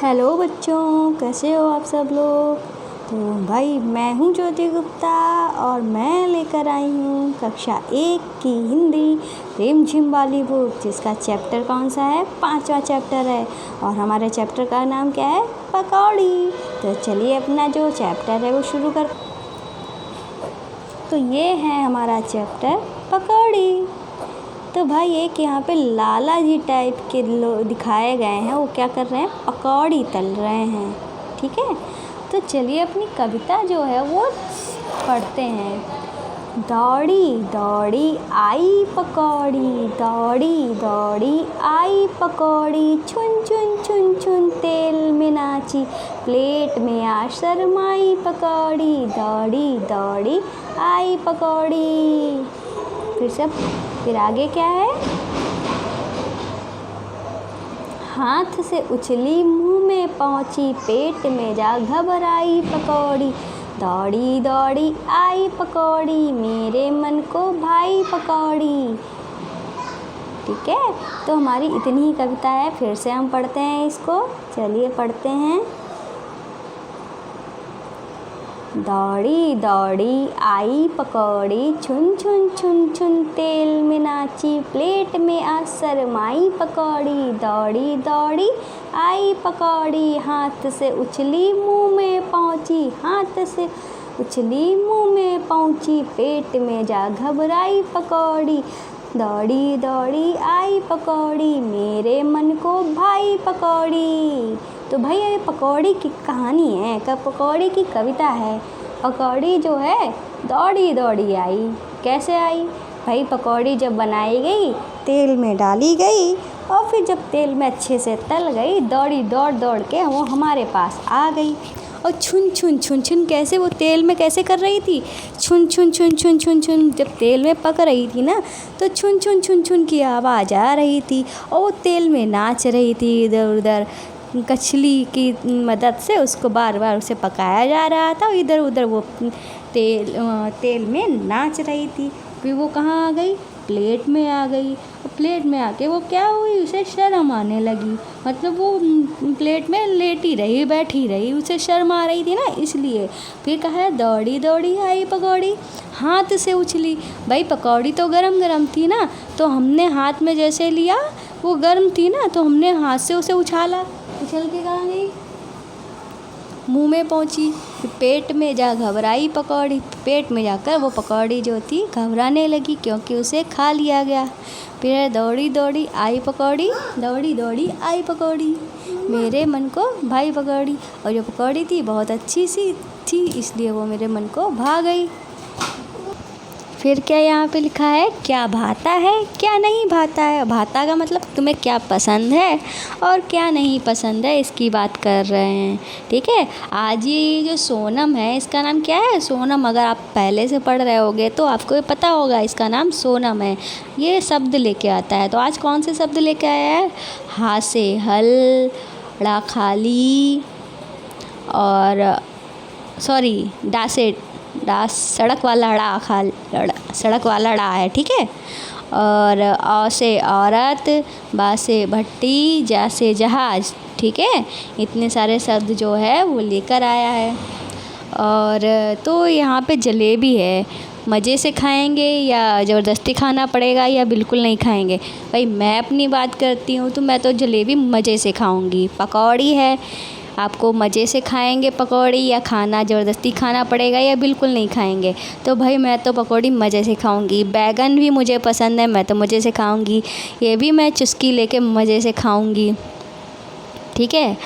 Hello बच्चों, कैसे हो आप सब लोग। तो भाई मैं हूँ ज्योति गुप्ता और मैं लेकर आई हूँ कक्षा 1 की हिंदी रिम झिम वाली बुक, जिसका चैप्टर कौन सा है, 5वां चैप्टर है। और हमारे चैप्टर का नाम क्या है, पकौड़ी। तो चलिए अपना जो चैप्टर है वो शुरू कर। तो ये है हमारा चैप्टर पकौड़ी। तो भाई एक यहाँ पे लाला जी टाइप के लोग दिखाए गए हैं, वो क्या कर रहे हैं, पकौड़ी तल रहे हैं। ठीक है, तो चलिए अपनी कविता जो है वो पढ़ते हैं। दौड़ी दौड़ी आई पकौड़ी, दौड़ी दौड़ी आई पकौड़ी, छुन छुन छुन छुन तेल में नाची, प्लेट में आ शरमाई पकौड़ी, दौड़ी दौड़ी आई पकौड़ी। फिर आगे क्या है, हाथ से उछली मुंह में पहुंची, पेट में जा घबराई पकौड़ी, दौड़ी दौड़ी आई पकौड़ी, मेरे मन को भाई पकौड़ी। ठीक है, तो हमारी इतनी ही कविता है। फिर से हम पढ़ते हैं इसको, चलिए पढ़ते हैं। दौड़ी दौड़ी आई पकौड़ी, छुन छुन छुन छुन तेल में नाची, प्लेट में आ शरमाई पकौड़ी, दौड़ी दौड़ी आई पकौड़ी, हाथ से उछली मुंह में पहुंची, हाथ से उछली मुंह में पहुंची, पेट में जा घबराई पकौड़ी, दौड़ी दौड़ी आई पकौड़ी, मेरे मन को भाई पकौड़ी। तो भाई ये पकौड़ी की कहानी है, पकौड़ी की कविता है। पकौड़ी जो है दौड़ी दौड़ी आई। कैसे आई भाई, पकौड़ी जब बनाई गई, तेल में डाली गई और फिर जब तेल में अच्छे से तल गई, दौड़ी दौड़ दौड़ के वो हमारे पास आ गई। और छुन छुन छुन छुन कैसे, वो तेल में कैसे कर रही थी, छुन छुन छुन छुन छुन छुन, जब तेल में पक रही थी ना, तो छुन छुन छुन छुन की आवाज़ आ रही थी और वो तेल में नाच रही थी। इधर उधर कछली की मदद से उसको बार बार उसे पकाया जा रहा था, इधर उधर वो तेल में नाच रही थी। फिर वो कहाँ आ गई, प्लेट में आ गई। प्लेट में आके वो क्या हुई, उसे शर्म आने लगी। मतलब वो प्लेट में लेटी रही, बैठी रही, उसे शर्म आ रही थी ना, इसलिए। फिर कहा है दौड़ी दौड़ी आई पकौड़ी, हाथ से उछली। भाई पकौड़ी तो गरम गरम थी ना, तो हमने हाथ में जैसे लिया, वो गर्म थी ना, तो हमने हाथ से उसे उछाला। उछल के कहाँ गई, मुंह में पहुंची। पेट में जा घबराई पकौड़ी, पेट में जाकर वो पकौड़ी जो थी घबराने लगी, क्योंकि उसे खा लिया गया। फिर दौड़ी दौड़ी आई पकौड़ी, दौड़ी दौड़ी आई पकौड़ी, मेरे मन को भाई पकौड़ी। और जो पकौड़ी थी बहुत अच्छी सी थी, इसलिए वो मेरे मन को भा गई। फिर क्या यहाँ पे लिखा है, क्या भाता है क्या नहीं भाता है। भाता का मतलब तुम्हें क्या पसंद है और क्या नहीं पसंद है, इसकी बात कर रहे हैं। ठीक है, आज ये जो सोनम है, इसका नाम क्या है, सोनम। अगर आप पहले से पढ़ रहे होगे तो आपको ये पता होगा, इसका नाम सोनम है। ये शब्द लेके आता है, तो आज कौन से शब्द लेके आया है, हा से हल, ड़ा खाली, और डा से सड़क वाला सड़क वाला डा है। ठीक है, और औ से औरत, बा से भट्टी, जा से जहाज। ठीक है, इतने सारे शब्द जो है वो लेकर आया है। और तो यहाँ पे जलेबी है, मज़े से खाएंगे या ज़बरदस्ती खाना पड़ेगा या बिल्कुल नहीं खाएंगे। भाई मैं अपनी बात करती हूँ तो मैं तो जलेबी मज़े से खाऊंगी। पकौड़ी है, आपको मज़े से खाएंगे पकौड़ी या खाना ज़बरदस्ती खाना पड़ेगा या बिल्कुल नहीं खाएंगे। तो भाई मैं तो पकौड़ी मज़े से खाऊंगी। बैगन भी मुझे पसंद है, मैं तो मज़े से खाऊंगी। ये भी मैं चुस्की लेके मज़े से खाऊंगी। ठीक है,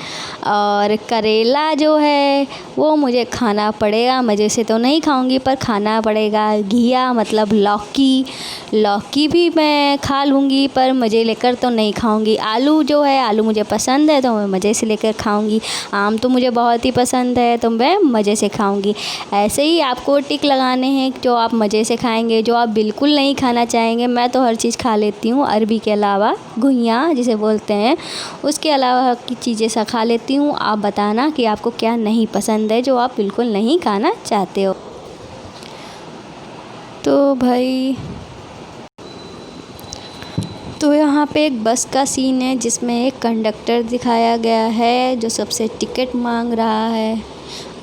और करेला जो है वो मुझे खाना पड़ेगा, मज़े से तो नहीं खाऊंगी पर खाना पड़ेगा। घिया मतलब लौकी, लौकी भी मैं खा लूँगी पर मज़े लेकर तो नहीं खाऊंगी। आलू जो है, आलू मुझे पसंद है तो मैं मज़े से लेकर खाऊंगी। आम तो मुझे बहुत ही पसंद है तो मैं मज़े से खाऊंगी। ऐसे ही आपको टिक लगाने हैं जो आप मज़े से खाएंगे, जो आप बिल्कुल नहीं खाना चाहेंगे। मैं तो हर चीज़ खा लेती हूँ, अरबी के अलावा, घुइयाँ जिसे बोलते हैं, उसके अलावा की चीज़ें सा खा लेती हूँ। आप बताना कि आपको क्या नहीं पसंद है, जो आप बिल्कुल नहीं खाना चाहते हो। तो भाई तो यहाँ यहाँ पे एक बस का सीन है जिसमें एक कंडक्टर दिखाया गया है जो सबसे टिकट मांग रहा है।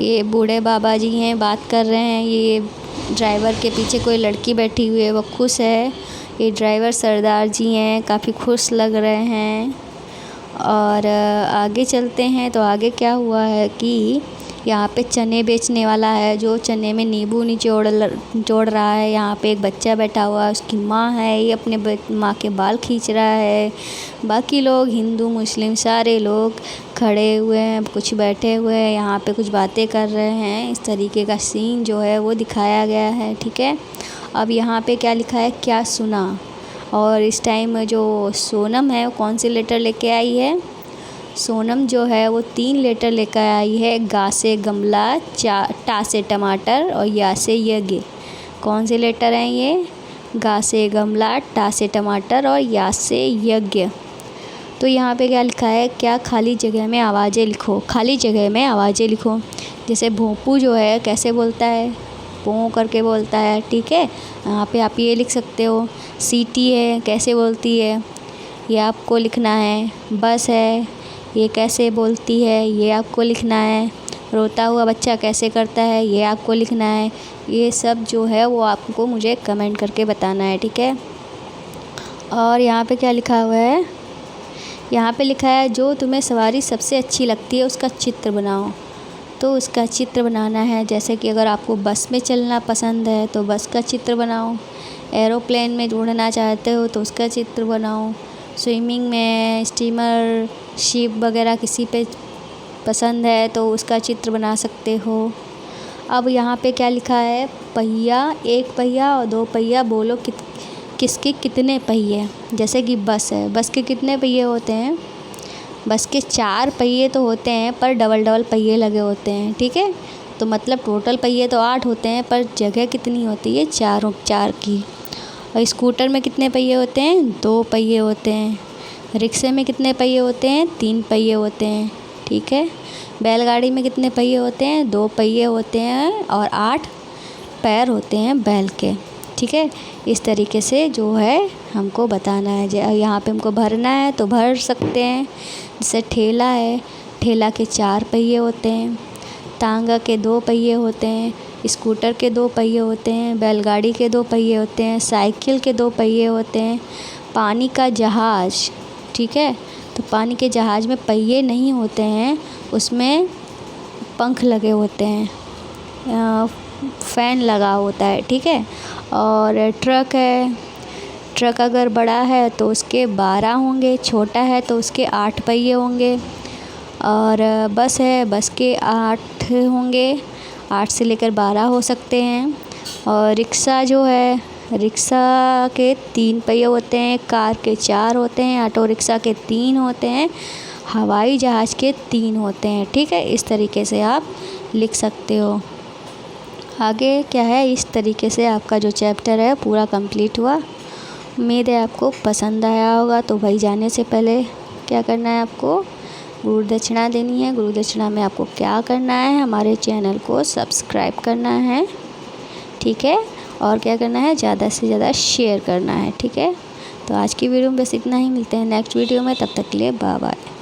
ये बूढ़े बाबा जी हैं, बात कर रहे हैं। ये ड्राइवर के पीछे कोई लड़की बैठी हुई है, वो खुश है। ये ड्राइवर सरदार जी हैं, काफ़ी खुश लग रहे हैं। और आगे चलते हैं तो आगे क्या हुआ है कि यहाँ पे चने बेचने वाला है जो चने में नींबू निचोड़ रहा है। यहाँ पे एक बच्चा बैठा हुआ है, उसकी माँ है, ये अपने माँ के बाल खींच रहा है। बाकी लोग हिंदू मुस्लिम सारे लोग खड़े हुए हैं, कुछ बैठे हुए हैं, यहाँ पे कुछ बातें कर रहे हैं। इस तरीके का सीन जो है वो दिखाया गया है, ठीक है। अब यहाँ पे क्या लिखा है, क्या सुना। और इस टाइम जो सोनम है वो कौन सी लेटर लेके आई है। सोनम जो है वो 3 लेटर लेकर आई है। गा से गमला, टा से टमाटर और या से यज्ञ। कौन से लेटर हैं ये, गा से गमला, टा से टमाटर और या से यज्ञ। तो यहाँ पे क्या लिखा है, क्या खाली जगह में आवाज़ें लिखो। खाली जगह में आवाज़ें लिखो। जैसे भोंपू जो है कैसे बोलता है, पों करके बोलता है, ठीक है। यहाँ पे आप ये लिख सकते हो। सीटी है, कैसे बोलती है, ये आपको लिखना है। बस है, ये कैसे बोलती है, ये आपको लिखना है। रोता हुआ बच्चा कैसे करता है, ये आपको लिखना है। ये सब जो है वो आपको मुझे कमेंट करके बताना है, ठीक है। और यहाँ पे क्या लिखा हुआ है, यहाँ पे लिखा है जो तुम्हें सवारी सबसे अच्छी लगती है उसका चित्र बनाओ। तो उसका चित्र बनाना है, जैसे कि अगर आपको बस में चलना पसंद है तो बस का चित्र बनाओ। एरोप्लेन में उड़ना चाहते हो तो उसका चित्र बनाओ। स्विमिंग में, स्टीमर, शिप वगैरह किसी पे पसंद है तो उसका चित्र बना सकते हो। अब यहाँ पे क्या लिखा है, पहिया, 1 पहिया और 2 पहिया बोलो किसके कितने पहिए। जैसे कि बस है, बस के कितने पहिए होते हैं, बस के 4 पहिए तो होते हैं पर डबल पहिए लगे होते हैं, ठीक है। तो मतलब टोटल पहिए तो 8 होते हैं पर जगह कितनी होती है, 4 की। और स्कूटर में कितने पहिए होते हैं, 2 पहिए होते हैं। रिक्शे में कितने पहिए होते हैं, 3 पहिए होते हैं, ठीक है। बैलगाड़ी में कितने पहिए होते हैं, 2 पहिए होते हैं और 8 पैर होते हैं बैल के, ठीक है। इस तरीके से जो है हमको बताना है। यहाँ पे हमको भरना है तो भर सकते हैं। जैसे ठेला है, ठेला के 4 पहिए होते हैं। तांगा के 2 पहिए होते हैं। स्कूटर के 2 पहिए होते हैं। बैलगाड़ी के 2 पहिए होते हैं। साइकिल के 2 पहिए होते हैं। पानी का जहाज़, ठीक है। तो पानी के जहाज़ में पहिए नहीं होते हैं, उसमें पंख लगे होते हैं, फ़ैन लगा होता है, ठीक है। और ट्रक है, ट्रक अगर बड़ा है तो उसके 12 होंगे, छोटा है तो उसके 8 पहिए होंगे। और बस है, बस के 8 होंगे, 8 से लेकर 12 हो सकते हैं। और रिक्शा जो है, रिक्शा के 3 पहिए होते हैं। कार के 4 होते हैं। ऑटो रिक्शा के 3 होते हैं। हवाई जहाज़ के 3 होते हैं, ठीक है। इस तरीके से आप लिख सकते हो। आगे क्या है, इस तरीके से आपका जो चैप्टर है पूरा कंप्लीट हुआ। उम्मीद है आपको पसंद आया होगा। तो भाई जाने से पहले क्या करना है, आपको गुरु दक्षिणा देनी है। गुरु दक्षिणा में आपको क्या करना है, हमारे चैनल को सब्सक्राइब करना है, ठीक है। और क्या करना है, ज़्यादा से ज़्यादा शेयर करना है, ठीक है। तो आज की वीडियो में बस इतना ही। मिलते हैं नेक्स्ट वीडियो में, तब तक के लिए बाय बाय।